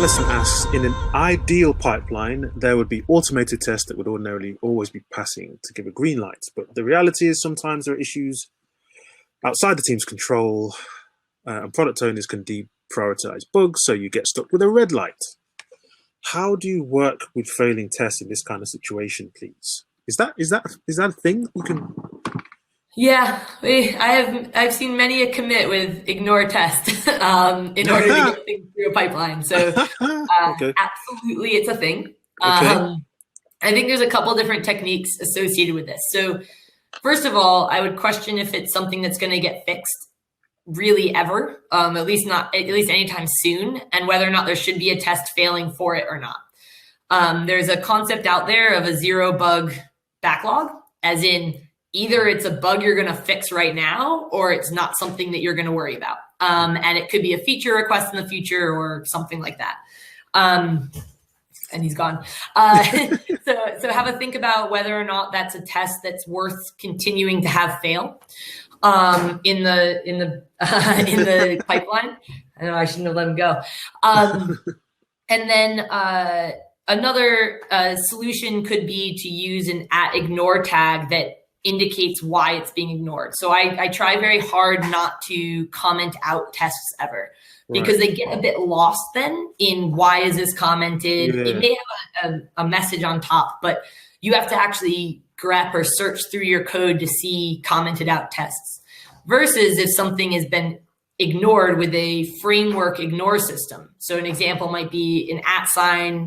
Alison asks, in an ideal pipeline, there would be automated tests that would ordinarily always be passing to give a green light. But the reality is sometimes there are issues outside the team's control, and product owners can deprioritize bugs, so you get stuck with a red light. How do you work with failing tests in this kind of situation, please? Is that a thing you can? Yeah, I've seen many a commit with ignore test in order to get things through a pipeline. So Okay. absolutely, it's a thing. Okay. I think there's a couple different techniques associated with this. So first of all, I would question if it's something that's going to get fixed really ever, at least anytime soon, and whether or not there should be a test failing for it or not. There's a concept out there of a zero bug backlog, as in either it's a bug you're going to fix right now, or it's not something that you're going to worry about. And it could be a feature request in the future or something like that. And he's gone. So have a think about whether or not that's a test that's worth continuing to have fail in the pipeline. I know I shouldn't have let him go. And then another solution could be to use an @ignore tag that indicates why it's being ignored. So I try very hard not to comment out tests ever, because they get a bit lost then in why is this commented. Yeah. It may have a message on top, but you have to actually grep or search through your code to see commented out tests, versus if something has been ignored with a framework ignore system. So an example might be an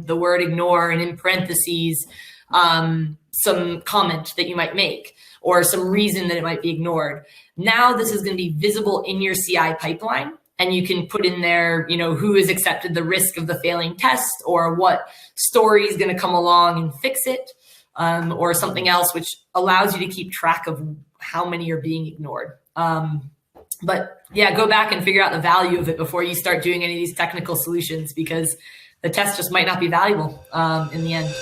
@, the word ignore, and in parentheses, some comment that you might make or some reason that it might be ignored. Now this is going to be visible in your CI pipeline, and you can put in there, who has accepted the risk of the failing test, or what story is going to come along and fix it, or something else, which allows you to keep track of how many are being ignored. But yeah, go back and figure out the value of it before you start doing any of these technical solutions, because the test just might not be valuable in the end.